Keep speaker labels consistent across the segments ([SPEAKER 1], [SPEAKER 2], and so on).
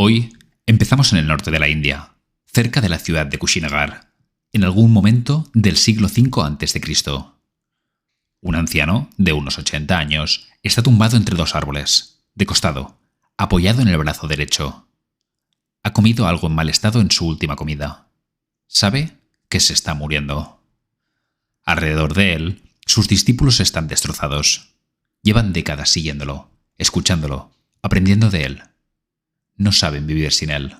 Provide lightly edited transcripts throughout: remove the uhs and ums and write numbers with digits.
[SPEAKER 1] Hoy empezamos en el norte de la India, cerca de la ciudad de Kushinagar, en algún momento del siglo V a.C. Un anciano, de unos 80 años, está tumbado entre dos árboles, de costado, apoyado en el brazo derecho. Ha comido algo en mal estado en su última comida. Sabe que se está muriendo. Alrededor de él, sus discípulos están destrozados. Llevan décadas siguiéndolo, escuchándolo, aprendiendo de él. No saben vivir sin él.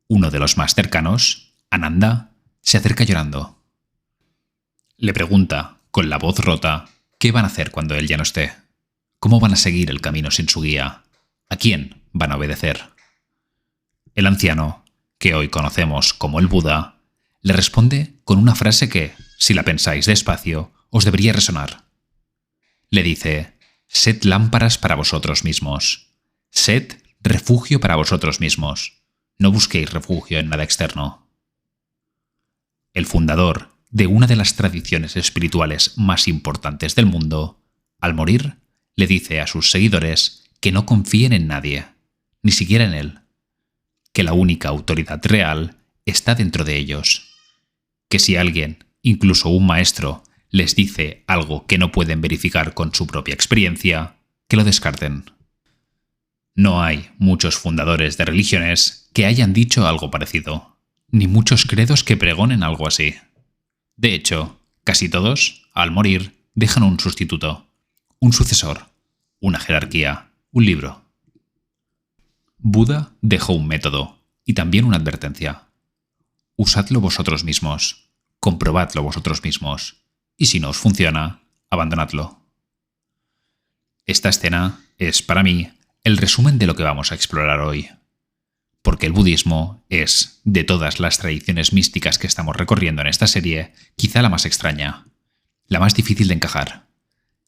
[SPEAKER 1] Uno de los más cercanos, Ananda, se acerca llorando. Le pregunta, con la voz rota, qué van a hacer cuando él ya no esté. ¿Cómo van a seguir el camino sin su guía? ¿A quién van a obedecer? El anciano, que hoy conocemos como el Buda, le responde con una frase que, si la pensáis despacio, os debería resonar. Le dice: «Sed lámparas para vosotros mismos. Sed refugio para vosotros mismos. No busquéis refugio en nada externo». El fundador de una de las tradiciones espirituales más importantes del mundo, al morir, le dice a sus seguidores que no confíen en nadie, ni siquiera en él, que la única autoridad real está dentro de ellos, que si alguien, incluso un maestro, les dice algo que no pueden verificar con su propia experiencia, que lo descarten. No hay muchos fundadores de religiones que hayan dicho algo parecido, ni muchos credos que pregonen algo así. De hecho, casi todos, al morir, dejan un sustituto, un sucesor, una jerarquía, un libro. Buda dejó un método y también una advertencia. Usadlo vosotros mismos, comprobadlo vosotros mismos, y si no os funciona, abandonadlo. Esta escena es, para mí, el resumen de lo que vamos a explorar hoy. Porque el budismo es, de todas las tradiciones místicas que estamos recorriendo en esta serie, quizá la más extraña, la más difícil de encajar,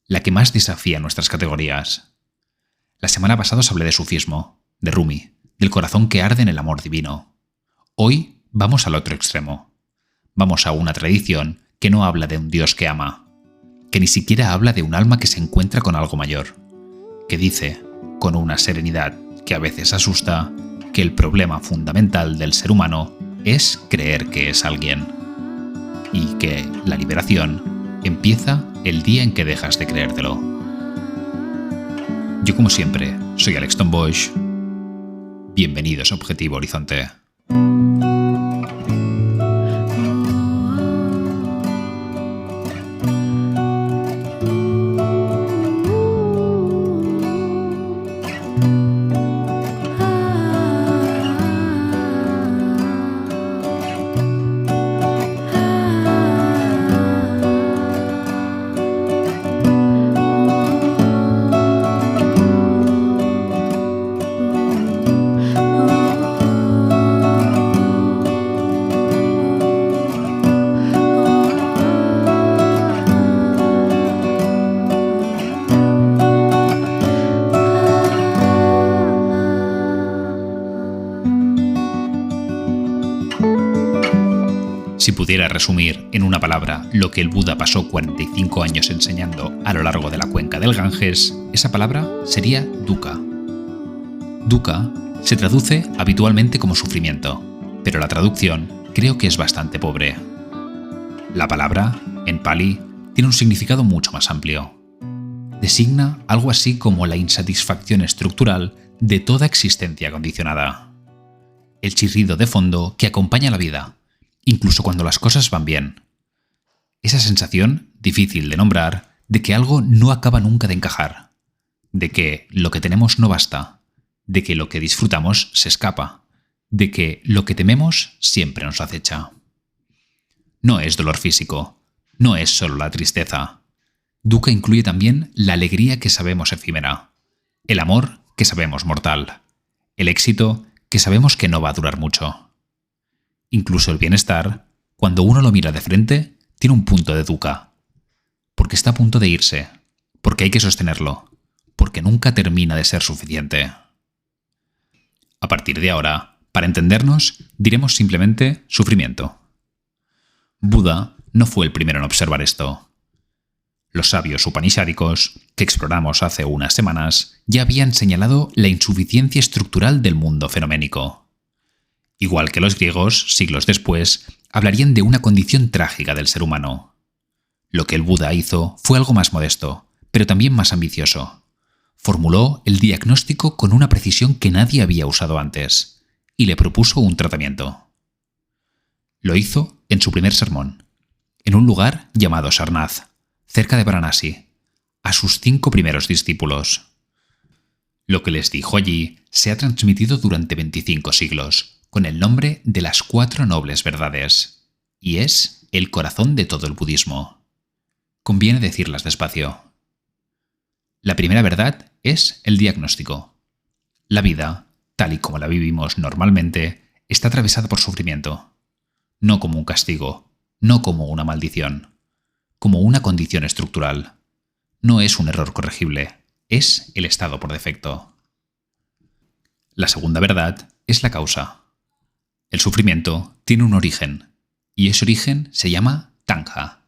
[SPEAKER 1] la que más desafía nuestras categorías. La semana pasada os hablé de sufismo, de Rumi, del corazón que arde en el amor divino. Hoy vamos al otro extremo. Vamos a una tradición que no habla de un Dios que ama, que ni siquiera habla de un alma que se encuentra con algo mayor, que dice, con una serenidad que a veces asusta, que el problema fundamental del ser humano es creer que es alguien, y que la liberación empieza el día en que dejas de creértelo. Yo, como siempre, soy Alex Tombosch. Bienvenidos a Objetivo Horizonte. Si pudiera resumir en una palabra lo que el Buda pasó 45 años enseñando a lo largo de la cuenca del Ganges, esa palabra sería dukkha. Dukkha se traduce habitualmente como sufrimiento, pero la traducción creo que es bastante pobre. La palabra, en Pali, tiene un significado mucho más amplio. Designa algo así como la insatisfacción estructural de toda existencia condicionada. El chirrido de fondo que acompaña la vida, incluso cuando las cosas van bien. Esa sensación, difícil de nombrar, de que algo no acaba nunca de encajar, de que lo que tenemos no basta, de que lo que disfrutamos se escapa, de que lo que tememos siempre nos acecha. No es dolor físico, no es solo la tristeza. Dukkha incluye también la alegría que sabemos efímera, el amor que sabemos mortal, el éxito que sabemos que no va a durar mucho. Incluso el bienestar, cuando uno lo mira de frente, tiene un punto de dukkha. Porque está a punto de irse, porque hay que sostenerlo, porque nunca termina de ser suficiente. A partir de ahora, para entendernos, diremos simplemente sufrimiento. Buda no fue el primero en observar esto. Los sabios upanishádicos, que exploramos hace unas semanas, ya habían señalado la insuficiencia estructural del mundo fenoménico. Igual que los griegos, siglos después, hablarían de una condición trágica del ser humano. Lo que el Buda hizo fue algo más modesto, pero también más ambicioso. Formuló el diagnóstico con una precisión que nadie había usado antes, y le propuso un tratamiento. Lo hizo en su primer sermón, en un lugar llamado Sarnath, cerca de Varanasi, a sus 5 primeros discípulos. Lo que les dijo allí se ha transmitido durante 25 siglos, con el nombre de las 4 nobles verdades, y es el corazón de todo el budismo. Conviene decirlas despacio. La primera verdad es el diagnóstico. La vida, tal y como la vivimos normalmente, está atravesada por sufrimiento. No como un castigo, no como una maldición, como una condición estructural. No es un error corregible, es el estado por defecto. La segunda verdad es la causa. El sufrimiento tiene un origen, y ese origen se llama tanja.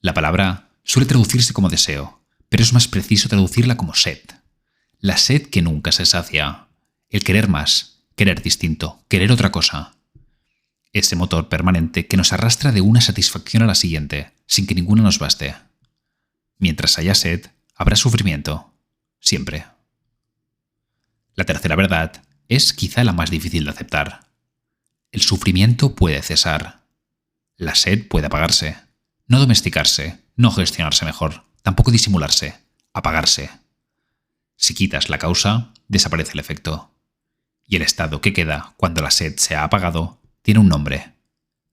[SPEAKER 1] La palabra suele traducirse como deseo, pero es más preciso traducirla como sed. La sed que nunca se sacia, el querer más, querer distinto, querer otra cosa. Ese motor permanente que nos arrastra de una satisfacción a la siguiente, sin que ninguna nos baste. Mientras haya sed, habrá sufrimiento. Siempre. La tercera verdad es quizá la más difícil de aceptar. El sufrimiento puede cesar. La sed puede apagarse. No domesticarse, no gestionarse mejor, tampoco disimularse, apagarse. Si quitas la causa, desaparece el efecto. Y el estado que queda cuando la sed se ha apagado tiene un nombre,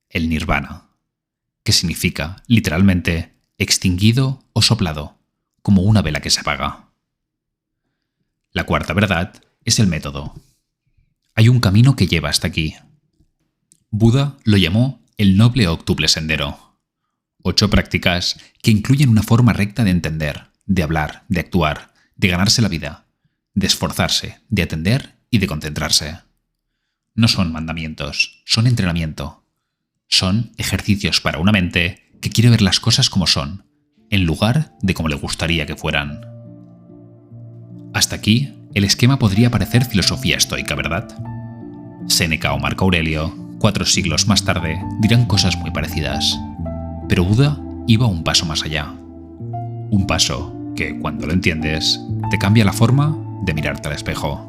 [SPEAKER 1] el nirvana, que significa, literalmente, extinguido o soplado, como una vela que se apaga. La cuarta verdad es el método. Hay un camino que lleva hasta aquí. Buda lo llamó el noble octuple sendero. 8 prácticas que incluyen una forma recta de entender, de hablar, de actuar, de ganarse la vida, de esforzarse, de atender y de concentrarse. No son mandamientos, son entrenamiento. Son ejercicios para una mente que quiere ver las cosas como son, en lugar de como le gustaría que fueran. Hasta aquí, el esquema podría parecer filosofía estoica, ¿verdad? Séneca o Marco Aurelio, 4 siglos más tarde, dirán cosas muy parecidas. Pero Buda iba un paso más allá. Un paso que, cuando lo entiendes, te cambia la forma de mirarte al espejo.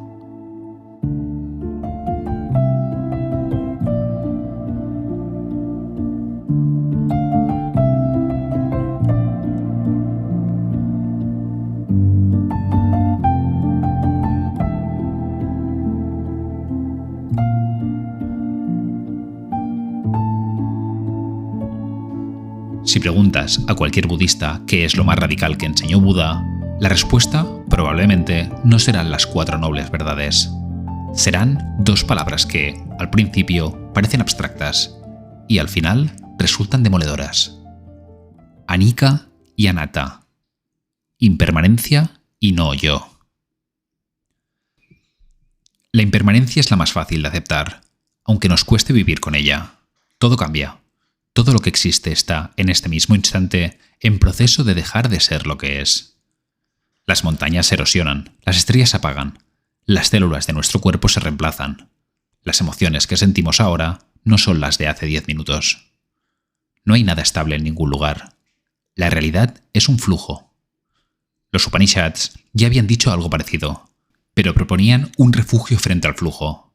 [SPEAKER 1] Si preguntas a cualquier budista qué es lo más radical que enseñó Buda, la respuesta probablemente no serán las 4 nobles verdades. Serán 2 palabras que, al principio, parecen abstractas y al final resultan demoledoras. Anicca y anatta. Impermanencia y no yo. La impermanencia es la más fácil de aceptar, aunque nos cueste vivir con ella. Todo cambia. Todo lo que existe está, en este mismo instante, en proceso de dejar de ser lo que es. Las montañas se erosionan, las estrellas se apagan, las células de nuestro cuerpo se reemplazan. Las emociones que sentimos ahora no son las de hace 10 minutos. No hay nada estable en ningún lugar. La realidad es un flujo. Los Upanishads ya habían dicho algo parecido, pero proponían un refugio frente al flujo.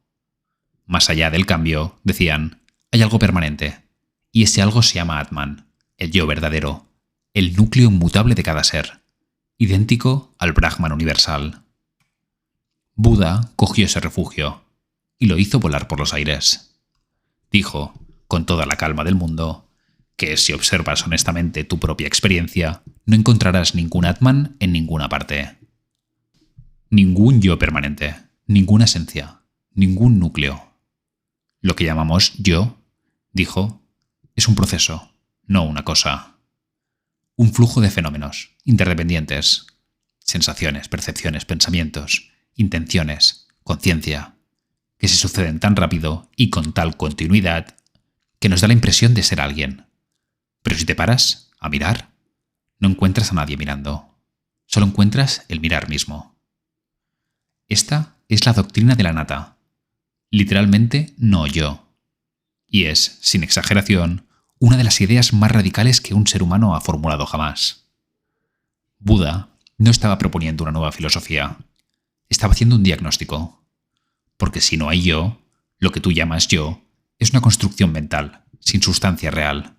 [SPEAKER 1] Más allá del cambio, decían, hay algo permanente. Y ese algo se llama Atman, el yo verdadero, el núcleo inmutable de cada ser, idéntico al Brahman universal. Buda cogió ese refugio y lo hizo volar por los aires. Dijo, con toda la calma del mundo, que si observas honestamente tu propia experiencia, no encontrarás ningún Atman en ninguna parte. Ningún yo permanente, ninguna esencia, ningún núcleo. Lo que llamamos yo, dijo, es un proceso, no una cosa. Un flujo de fenómenos, interdependientes. Sensaciones, percepciones, pensamientos, intenciones, conciencia, que se suceden tan rápido y con tal continuidad que nos da la impresión de ser alguien. Pero si te paras a mirar, no encuentras a nadie mirando. Solo encuentras el mirar mismo. Esta es la doctrina del anatta. Literalmente, no yo. Y es, sin exageración, una de las ideas más radicales que un ser humano ha formulado jamás. Buda no estaba proponiendo una nueva filosofía. Estaba haciendo un diagnóstico. Porque si no hay yo, lo que tú llamas yo es una construcción mental, sin sustancia real.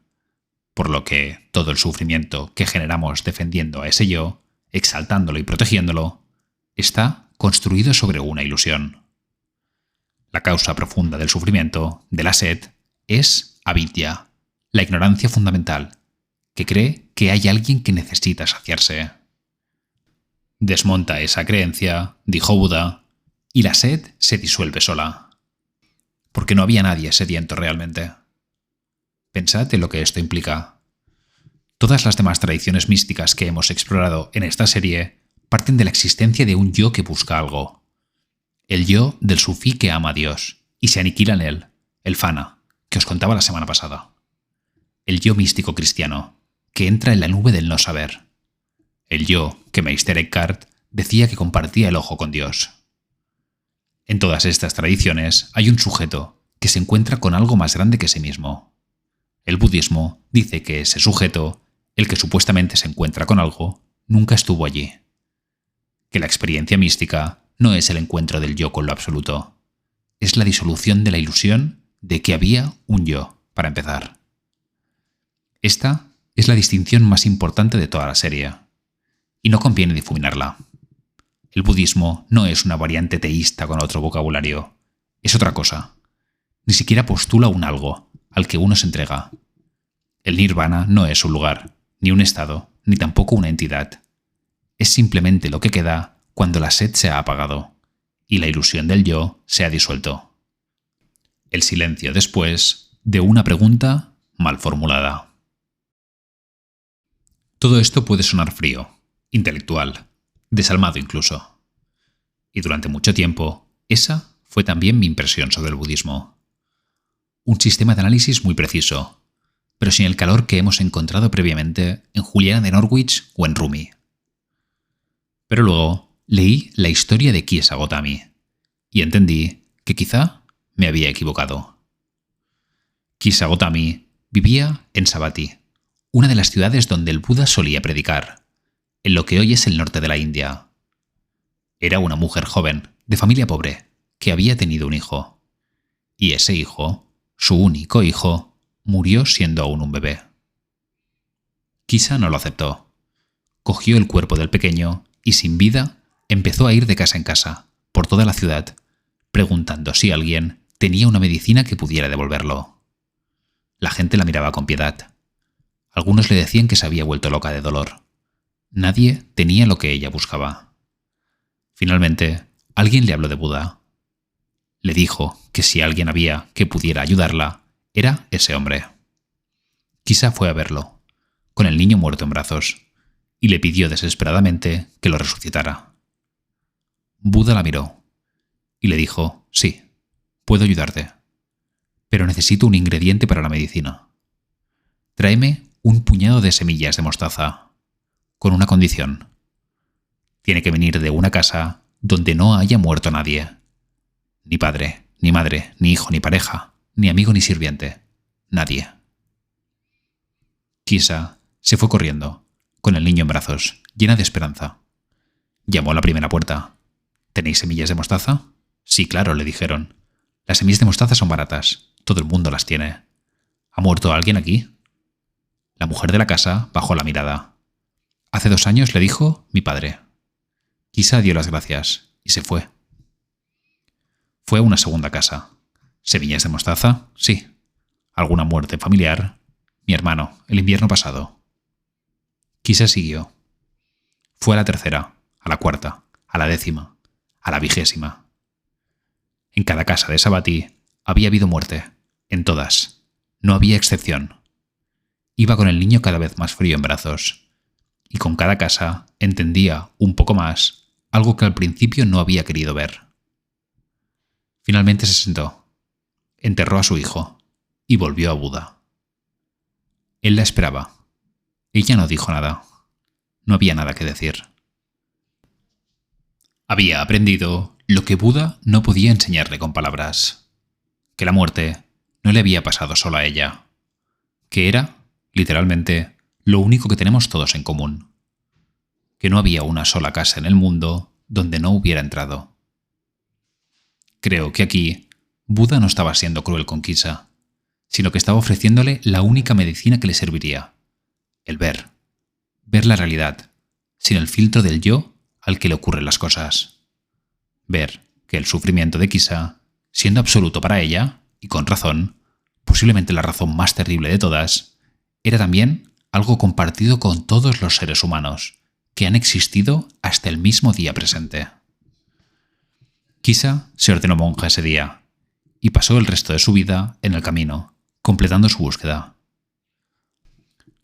[SPEAKER 1] Por lo que todo el sufrimiento que generamos defendiendo a ese yo, exaltándolo y protegiéndolo, está construido sobre una ilusión. La causa profunda del sufrimiento, de la sed, es avidya, la ignorancia fundamental, que cree que hay alguien que necesita saciarse. Desmonta esa creencia, dijo Buda, y la sed se disuelve sola. Porque no había nadie sediento realmente. Pensad en lo que esto implica. Todas las demás tradiciones místicas que hemos explorado en esta serie parten de la existencia de un yo que busca algo. El yo del sufí que ama a Dios y se aniquila en él, el fana, que os contaba la semana pasada. El yo místico cristiano, que entra en la nube del no saber. El yo que Meister Eckhart decía que compartía el ojo con Dios. En todas estas tradiciones hay un sujeto que se encuentra con algo más grande que sí mismo. El budismo dice que ese sujeto, el que supuestamente se encuentra con algo, nunca estuvo allí. Que la experiencia mística no es el encuentro del yo con lo absoluto. Es la disolución de la ilusión de que había un yo, para empezar. Esta es la distinción más importante de toda la serie. Y no conviene difuminarla. El budismo no es una variante teísta con otro vocabulario. Es otra cosa. Ni siquiera postula un algo al que uno se entrega. El nirvana no es un lugar, ni un estado, ni tampoco una entidad. Es simplemente lo que queda cuando la sed se ha apagado y la ilusión del yo se ha disuelto. El silencio después de una pregunta mal formulada. Todo esto puede sonar frío, intelectual, desalmado incluso. Y durante mucho tiempo, esa fue también mi impresión sobre el budismo. Un sistema de análisis muy preciso, pero sin el calor que hemos encontrado previamente en Juliana de Norwich o en Rumi. Pero luego leí la historia de Kiesa Gotami y entendí que quizá me había equivocado. Kiesa Gotami vivía en Savatthi, una de las ciudades donde el Buda solía predicar, en lo que hoy es el norte de la India. Era una mujer joven, de familia pobre, que había tenido un hijo. Y ese hijo, su único hijo, murió siendo aún un bebé. Kiesa no lo aceptó. Cogió el cuerpo del pequeño y sin vida empezó a ir de casa en casa, por toda la ciudad, preguntando si alguien tenía una medicina que pudiera devolverlo. La gente la miraba con piedad. Algunos le decían que se había vuelto loca de dolor. Nadie tenía lo que ella buscaba. Finalmente, alguien le habló de Buda. Le dijo que si alguien había que pudiera ayudarla, era ese hombre. Kiesa fue a verlo, con el niño muerto en brazos, y le pidió desesperadamente que lo resucitara. Buda la miró y le dijo: «Sí, puedo ayudarte, pero necesito un ingrediente para la medicina. Tráeme un puñado de semillas de mostaza, con una condición. Tiene que venir de una casa donde no haya muerto nadie. Ni padre, ni madre, ni hijo, ni pareja, ni amigo, ni sirviente. Nadie». Kiesa se fue corriendo, con el niño en brazos, llena de esperanza. Llamó a la primera puerta. «¿Tenéis semillas de mostaza?» «Sí, claro», le dijeron. «Las semillas de mostaza son baratas. Todo el mundo las tiene. ¿Ha muerto alguien aquí?» La mujer de la casa bajó la mirada. «Hace 2 años», le dijo, «mi padre». Kiesa dio las gracias y se fue. Fue a una segunda casa. «¿Semillas de mostaza?» «Sí». «¿Alguna muerte familiar?» «Mi hermano, el invierno pasado». Kiesa siguió. Fue a la tercera, a la cuarta, a la 10ª, a la 20ª. En cada casa de Savatthi había habido muerte, en todas. No había excepción. Iba con el niño cada vez más frío en brazos, y con cada casa entendía un poco más algo que al principio no había querido ver. Finalmente se sentó, enterró a su hijo y volvió a Buda. Él la esperaba. Ella no dijo nada. no había nada que decir. Había aprendido lo que Buda no podía enseñarle con palabras, que la muerte no le había pasado solo a ella, que era, literalmente, lo único que tenemos todos en común, que no había una sola casa en el mundo donde no hubiera entrado. Creo que aquí Buda no estaba siendo cruel con Kisa, sino que estaba ofreciéndole la única medicina que le serviría, el ver la realidad, sin el filtro del yo al que le ocurren las cosas. Ver que el sufrimiento de Kisa, siendo absoluto para ella, y con razón, posiblemente la razón más terrible de todas, era también algo compartido con todos los seres humanos que han existido hasta el mismo día presente. Kisa se ordenó monja ese día y pasó el resto de su vida en el camino, completando su búsqueda.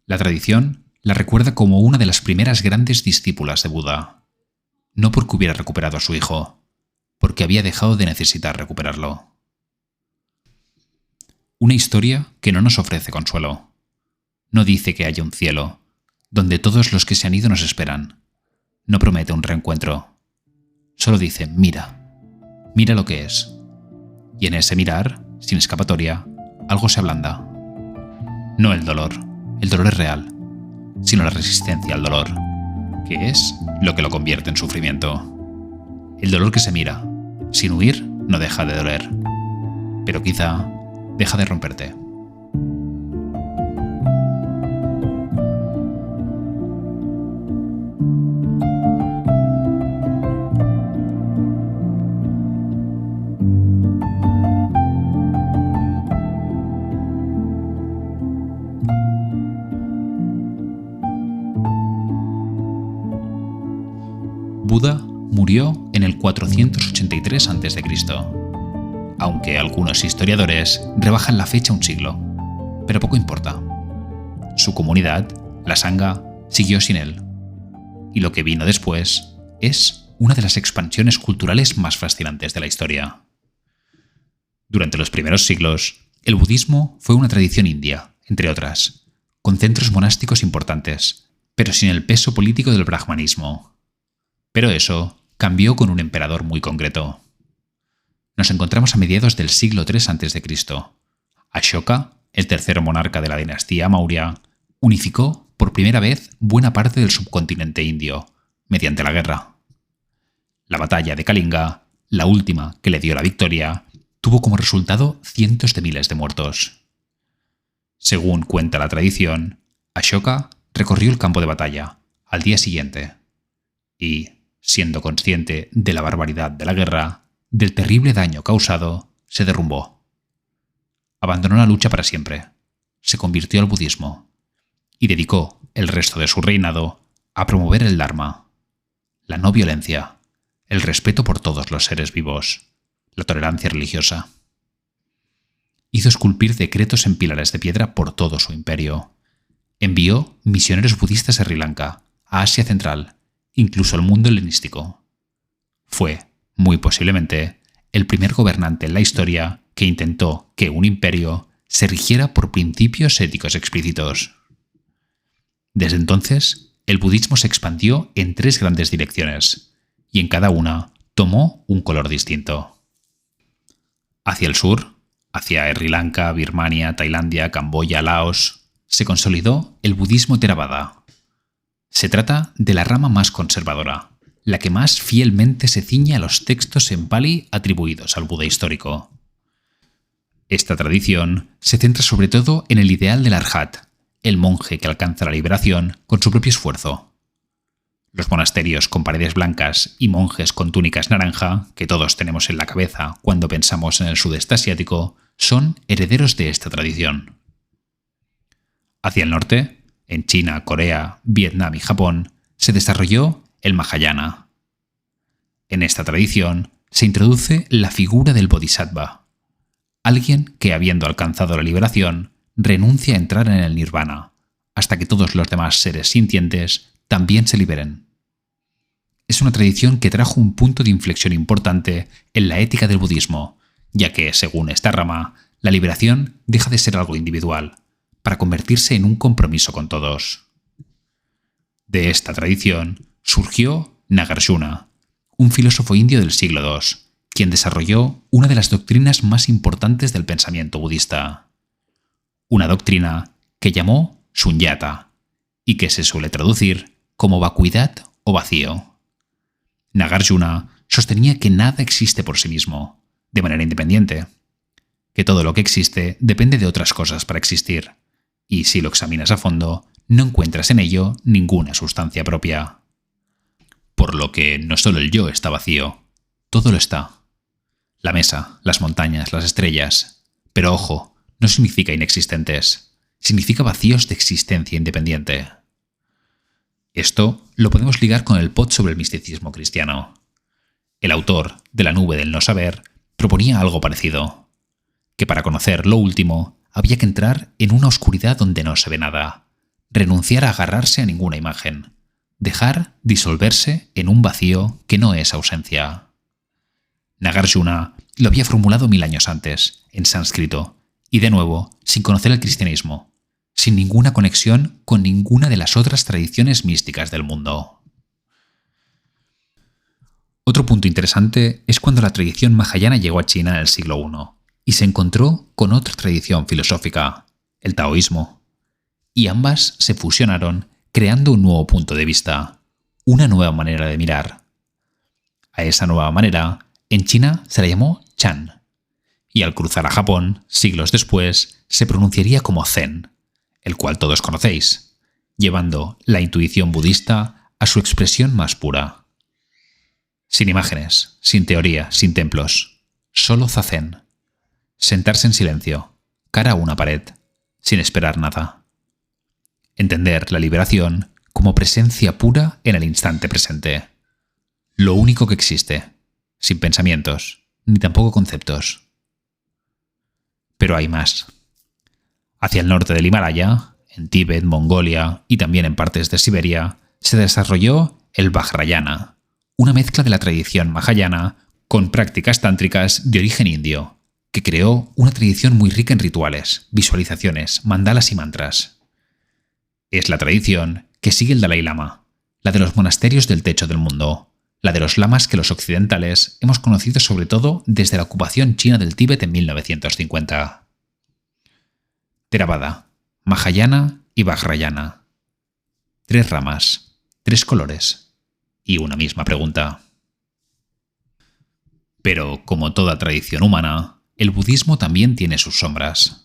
[SPEAKER 1] La tradición la recuerda como una de las primeras grandes discípulas de Buda, no porque hubiera recuperado a su hijo, porque había dejado de necesitar recuperarlo. Una historia que no nos ofrece consuelo. No dice que haya un cielo, donde todos los que se han ido nos esperan. No promete un reencuentro. Solo dice, mira lo que es. Y en ese mirar, sin escapatoria, algo se ablanda. No el dolor es real, sino la resistencia al dolor, que es lo que lo convierte en sufrimiento. El dolor que se mira, sin huir, no deja de doler, pero quizá deja de romperte. Buda murió en el 483 a.C., aunque algunos historiadores rebajan la fecha un siglo, pero poco importa. Su comunidad, la Sangha, siguió sin él, y lo que vino después es una de las expansiones culturales más fascinantes de la historia. Durante los primeros siglos, el budismo fue una tradición india, entre otras, con centros monásticos importantes, pero sin el peso político del brahmanismo. Pero eso cambió con un emperador muy concreto. Nos encontramos a mediados del siglo III a.C. Ashoka, el tercer monarca de la dinastía Maurya, unificó por primera vez buena parte del subcontinente indio, mediante la guerra. La batalla de Kalinga, la última que le dio la victoria, tuvo como resultado cientos de miles de muertos. Según cuenta la tradición, Ashoka recorrió el campo de batalla al día siguiente y, siendo consciente de la barbaridad de la guerra, del terrible daño causado, se derrumbó. Abandonó la lucha para siempre, se convirtió al budismo y dedicó el resto de su reinado a promover el Dharma, la no violencia, el respeto por todos los seres vivos, la tolerancia religiosa. Hizo esculpir decretos en pilares de piedra por todo su imperio. Envió misioneros budistas a Sri Lanka, a Asia Central, incluso al mundo helenístico. Fue, muy posiblemente, el primer gobernante en la historia que intentó que un imperio se rigiera por principios éticos explícitos. Desde entonces, el budismo se expandió en 3 grandes direcciones, y en cada una tomó un color distinto. Hacia el sur, hacia Sri Lanka, Birmania, Tailandia, Camboya, Laos, se consolidó el budismo Theravada. Se trata de la rama más conservadora, la que más fielmente se ciñe a los textos en Pali atribuidos al Buda histórico. Esta tradición se centra sobre todo en el ideal del Arhat, el monje que alcanza la liberación con su propio esfuerzo. Los monasterios con paredes blancas y monjes con túnicas naranja, que todos tenemos en la cabeza cuando pensamos en el sudeste asiático, son herederos de esta tradición. Hacia el norte, en China, Corea, Vietnam y Japón, se desarrolló el Mahayana. En esta tradición se introduce la figura del Bodhisattva, alguien que, habiendo alcanzado la liberación, renuncia a entrar en el nirvana, hasta que todos los demás seres sintientes también se liberen. Es una tradición que trajo un punto de inflexión importante en la ética del budismo, ya que, según esta rama, la liberación deja de ser algo individual, para convertirse en un compromiso con todos. De esta tradición surgió Nagarjuna, un filósofo indio del siglo II, quien desarrolló una de las doctrinas más importantes del pensamiento budista. Una doctrina que llamó Sunyata y que se suele traducir como vacuidad o vacío. Nagarjuna sostenía que nada existe por sí mismo, de manera independiente, que todo lo que existe depende de otras cosas para existir, y si lo examinas a fondo, no encuentras en ello ninguna sustancia propia. Por lo que no solo el yo está vacío, todo lo está. La mesa, las montañas, las estrellas. Pero ojo, no significa inexistentes, significa vacíos de existencia independiente. Esto lo podemos ligar con el pod sobre el misticismo cristiano. El autor de La nube del no saber proponía algo parecido, que para conocer lo último había que entrar en una oscuridad donde no se ve nada, renunciar a agarrarse a ninguna imagen, dejar disolverse en un vacío que no es ausencia. Nagarjuna lo había formulado 1000 años antes, en sánscrito, y de nuevo, sin conocer el cristianismo, sin ninguna conexión con ninguna de las otras tradiciones místicas del mundo. Otro punto interesante es cuando la tradición mahayana llegó a China en el siglo I y se encontró con otra tradición filosófica, el taoísmo, y ambas se fusionaron creando un nuevo punto de vista, una nueva manera de mirar. A esa nueva manera, en China se la llamó Chan, y al cruzar a Japón, siglos después, se pronunciaría como Zen, el cual todos conocéis, llevando la intuición budista a su expresión más pura. Sin imágenes, sin teoría, sin templos, solo zazen. Sentarse en silencio, cara a una pared, sin esperar nada. Entender la liberación como presencia pura en el instante presente. Lo único que existe, sin pensamientos, ni tampoco conceptos. Pero hay más. Hacia el norte del Himalaya, en Tíbet, Mongolia y también en partes de Siberia, se desarrolló el Vajrayana, una mezcla de la tradición mahayana con prácticas tántricas de origen indio, que creó una tradición muy rica en rituales, visualizaciones, mandalas y mantras. Es la tradición que sigue el Dalai Lama, la de los monasterios del techo del mundo, la de los lamas que los occidentales hemos conocido sobre todo desde la ocupación china del Tíbet en 1950. Theravada, Mahayana y Vajrayana. 3 ramas, 3 colores y una misma pregunta. Pero como toda tradición humana, el budismo también tiene sus sombras.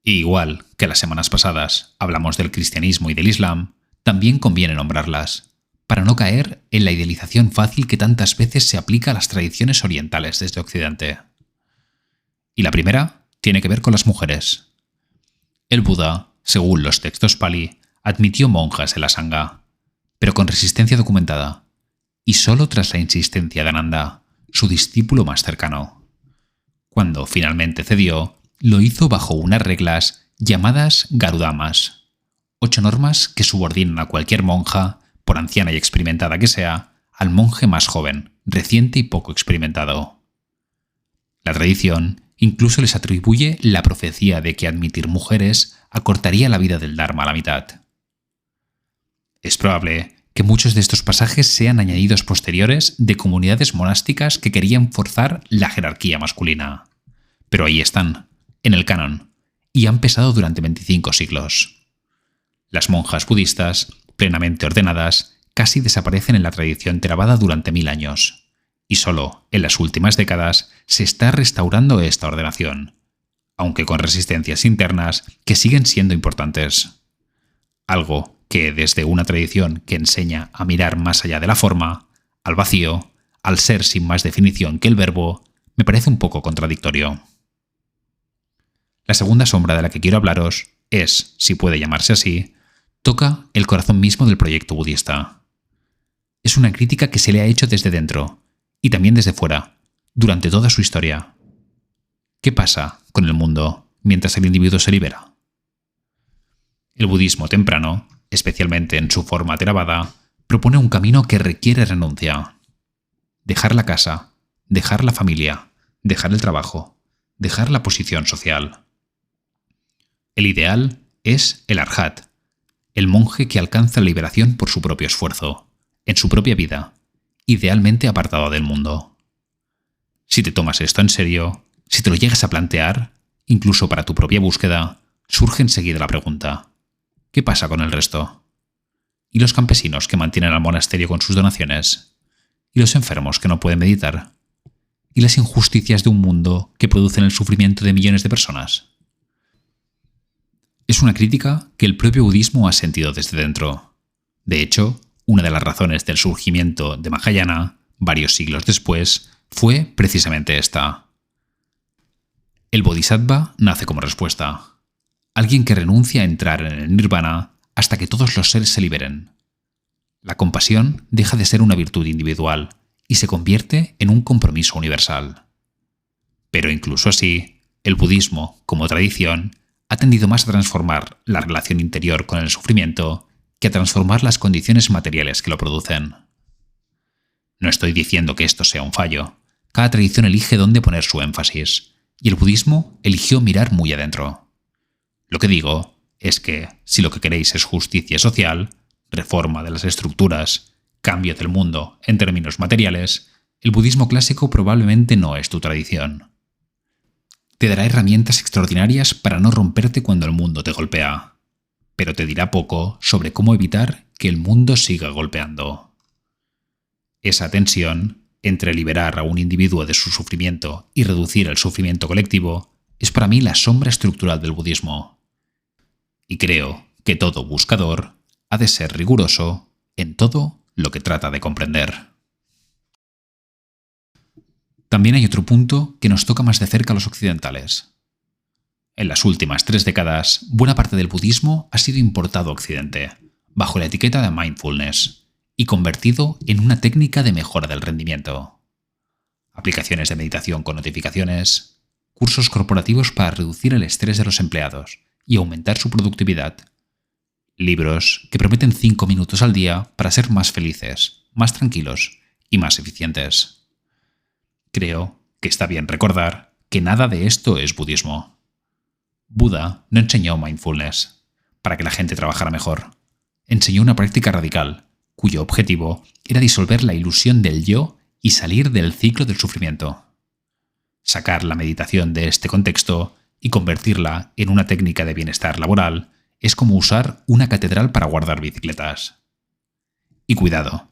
[SPEAKER 1] Y igual que las semanas pasadas hablamos del cristianismo y del islam, también conviene nombrarlas, para no caer en la idealización fácil que tantas veces se aplica a las tradiciones orientales desde Occidente. Y la primera tiene que ver con las mujeres. El Buda, según los textos Pali, admitió monjas en la Sangha, pero con resistencia documentada, y solo tras la insistencia de Ananda, su discípulo más cercano. Cuando finalmente cedió, lo hizo bajo unas reglas llamadas Garudamas, 8 normas que subordinan a cualquier monja, por anciana y experimentada que sea, al monje más joven, reciente y poco experimentado. La tradición incluso les atribuye la profecía de que admitir mujeres acortaría la vida del Dharma a la mitad. Es probable que muchos de estos pasajes sean añadidos posteriores de comunidades monásticas que querían forzar la jerarquía masculina. Pero ahí están, en el canon, y han pesado durante 25 siglos. Las monjas budistas, plenamente ordenadas, casi desaparecen en la tradición Theravada durante 1000 años, y solo en las últimas décadas se está restaurando esta ordenación, aunque con resistencias internas que siguen siendo importantes. Algo que desde una tradición que enseña a mirar más allá de la forma, al vacío, al ser sin más definición que el verbo, me parece un poco contradictorio. La segunda sombra de la que quiero hablaros es, si puede llamarse así, toca el corazón mismo del proyecto budista. Es una crítica que se le ha hecho desde dentro, y también desde fuera, durante toda su historia. ¿Qué pasa con el mundo mientras el individuo se libera? El budismo temprano, especialmente en su forma Theravada, propone un camino que requiere renuncia. Dejar la casa, dejar la familia, dejar el trabajo, dejar la posición social. El ideal es el arhat, el monje que alcanza la liberación por su propio esfuerzo, en su propia vida, idealmente apartado del mundo. Si te tomas esto en serio, si te lo llegas a plantear, incluso para tu propia búsqueda, surge enseguida la pregunta: ¿qué pasa con el resto? ¿Y los campesinos que mantienen al monasterio con sus donaciones? ¿Y los enfermos que no pueden meditar? ¿Y las injusticias de un mundo que producen el sufrimiento de millones de personas? Es una crítica que el propio budismo ha sentido desde dentro. De hecho, una de las razones del surgimiento de Mahayana, varios siglos después, fue precisamente esta. El bodhisattva nace como respuesta. Alguien que renuncia a entrar en el nirvana hasta que todos los seres se liberen. La compasión deja de ser una virtud individual y se convierte en un compromiso universal. Pero incluso así, el budismo, como tradición, ha tendido más a transformar la relación interior con el sufrimiento que a transformar las condiciones materiales que lo producen. No estoy diciendo que esto sea un fallo. Cada tradición elige dónde poner su énfasis, y el budismo eligió mirar muy adentro. Lo que digo es que, si lo que queréis es justicia social, reforma de las estructuras, cambio del mundo en términos materiales, el budismo clásico probablemente no es tu tradición. Te dará herramientas extraordinarias para no romperte cuando el mundo te golpea, pero te dirá poco sobre cómo evitar que el mundo siga golpeando. Esa tensión entre liberar a un individuo de su sufrimiento y reducir el sufrimiento colectivo es para mí la sombra estructural del budismo. Y creo que todo buscador ha de ser riguroso en todo lo que trata de comprender. También hay otro punto que nos toca más de cerca a los occidentales. En las últimas 3 décadas, buena parte del budismo ha sido importado a Occidente, bajo la etiqueta de mindfulness, y convertido en una técnica de mejora del rendimiento. Aplicaciones de meditación con notificaciones, cursos corporativos para reducir el estrés de los empleados y aumentar su productividad, libros que prometen 5 minutos al día para ser más felices, más tranquilos y más eficientes. Creo que está bien recordar que nada de esto es budismo. Buda no enseñó mindfulness para que la gente trabajara mejor. Enseñó una práctica radical, cuyo objetivo era disolver la ilusión del yo y salir del ciclo del sufrimiento. Sacar la meditación de este contexto y convertirla en una técnica de bienestar laboral es como usar una catedral para guardar bicicletas. Y cuidado,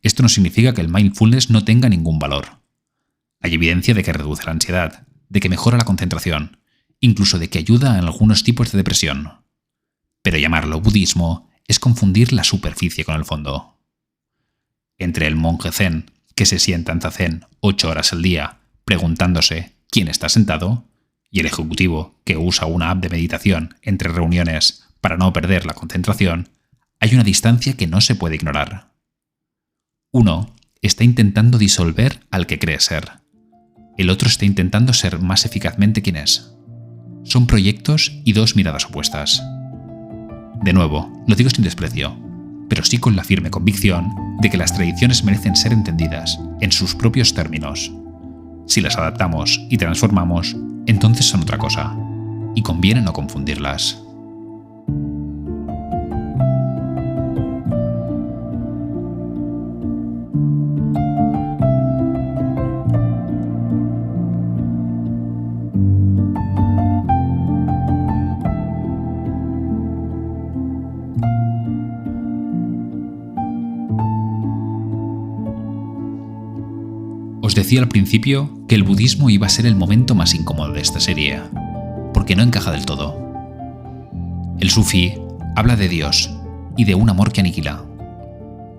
[SPEAKER 1] esto no significa que el mindfulness no tenga ningún valor. Hay evidencia de que reduce la ansiedad, de que mejora la concentración, incluso de que ayuda en algunos tipos de depresión. Pero llamarlo budismo es confundir la superficie con el fondo. Entre el monje zen, que se sienta en zazen 8 horas al día, preguntándose quién está sentado, y el ejecutivo que usa una app de meditación entre reuniones para no perder la concentración, hay una distancia que no se puede ignorar. Uno está intentando disolver al que cree ser. El otro está intentando ser más eficazmente quien es. Son proyectos y 2 miradas opuestas. De nuevo, lo digo sin desprecio, pero sí con la firme convicción de que las tradiciones merecen ser entendidas en sus propios términos. Si las adaptamos y transformamos, entonces son otra cosa, y conviene no confundirlas. Os decía al principio que el budismo iba a ser el momento más incómodo de esta serie, porque no encaja del todo. El sufí habla de Dios y de un amor que aniquila.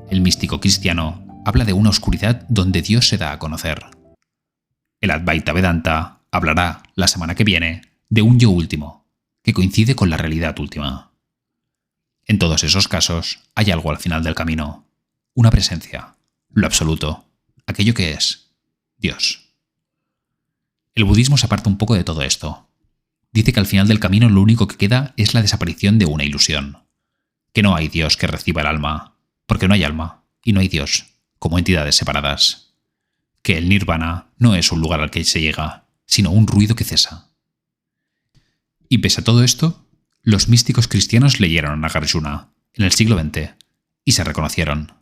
[SPEAKER 1] El místico cristiano habla de una oscuridad donde Dios se da a conocer. El Advaita Vedanta hablará la semana que viene de un yo último, que coincide con la realidad última. En todos esos casos hay algo al final del camino, una presencia, lo absoluto, aquello que es Dios. El budismo se aparta un poco de todo esto. Dice que al final del camino lo único que queda es la desaparición de una ilusión. Que no hay Dios que reciba el alma, porque no hay alma y no hay Dios, como entidades separadas. Que el nirvana no es un lugar al que se llega, sino un ruido que cesa. Y pese a todo esto, los místicos cristianos leyeron a Nagarjuna, en el siglo XX, y se reconocieron.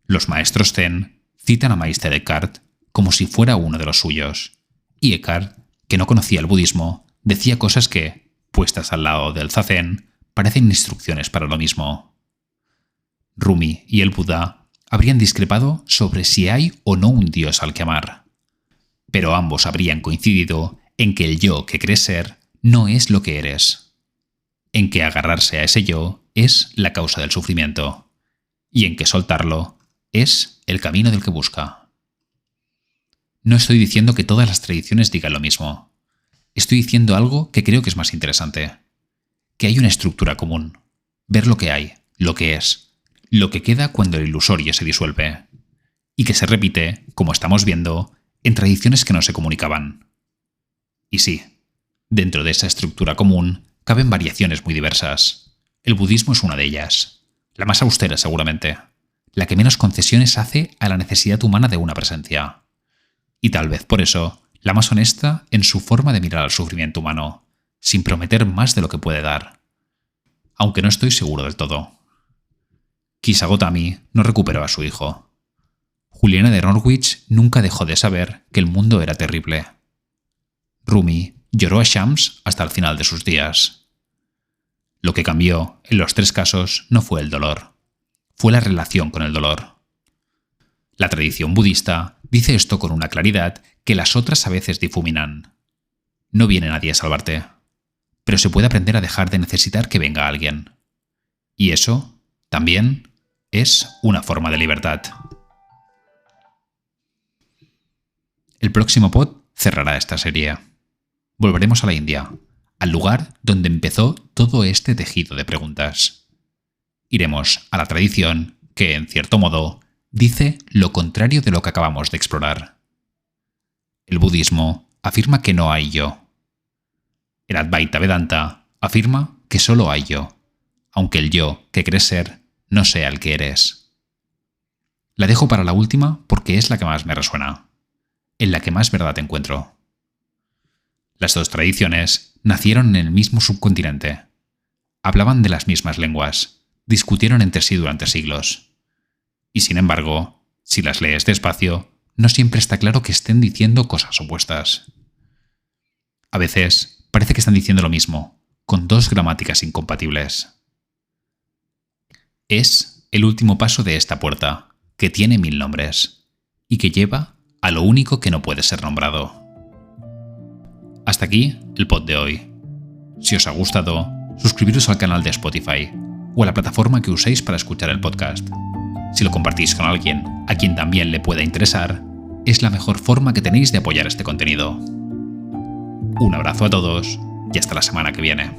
[SPEAKER 1] Los maestros Zen citan a Meister Eckhart como si fuera uno de los suyos, y Eckhart, que no conocía el budismo, decía cosas que, puestas al lado del zazen, parecen instrucciones para lo mismo. Rumi y el Buda habrían discrepado sobre si hay o no un Dios al que amar, pero ambos habrían coincidido en que el yo que crees ser no es lo que eres, en que agarrarse a ese yo es la causa del sufrimiento, y en que soltarlo es el camino del que busca. No estoy diciendo que todas las tradiciones digan lo mismo. Estoy diciendo algo que creo que es más interesante. Que hay una estructura común. Ver lo que hay, lo que es, lo que queda cuando el ilusorio se disuelve. Y que se repite, como estamos viendo, en tradiciones que no se comunicaban. Y sí, dentro de esa estructura común caben variaciones muy diversas. El budismo es una de ellas. La más austera seguramente. La que menos concesiones hace a la necesidad humana de una presencia. Y tal vez por eso, la más honesta en su forma de mirar al sufrimiento humano, sin prometer más de lo que puede dar. Aunque no estoy seguro del todo. Kisa Gotami no recuperó a su hijo. Juliana de Norwich nunca dejó de saber que el mundo era terrible. Rumi lloró a Shams hasta el final de sus días. Lo que cambió en los tres casos no fue el dolor, fue la relación con el dolor. La tradición budista dice esto con una claridad que las otras a veces difuminan. No viene nadie a salvarte, pero se puede aprender a dejar de necesitar que venga alguien. Y eso, también, es una forma de libertad. El próximo pod cerrará esta serie. Volveremos a la India, al lugar donde empezó todo este tejido de preguntas. Iremos a la tradición que, en cierto modo, dice lo contrario de lo que acabamos de explorar. El budismo afirma que no hay yo. El Advaita Vedanta afirma que solo hay yo, aunque el yo que crees ser no sea el que eres. La dejo para la última porque es la que más me resuena, en la que más verdad encuentro. Las dos tradiciones nacieron en el mismo subcontinente. Hablaban de las mismas lenguas, discutieron entre sí durante siglos. Y sin embargo, si las lees despacio, no siempre está claro que estén diciendo cosas opuestas. A veces parece que están diciendo lo mismo, con dos gramáticas incompatibles. Es el último paso de esta puerta, que tiene 1000 nombres, y que lleva a lo único que no puede ser nombrado. Hasta aquí el pod de hoy. Si os ha gustado, suscribiros al canal de Spotify o a la plataforma que uséis para escuchar el podcast. Si lo compartís con alguien a quien también le pueda interesar, es la mejor forma que tenéis de apoyar este contenido. Un abrazo a todos y hasta la semana que viene.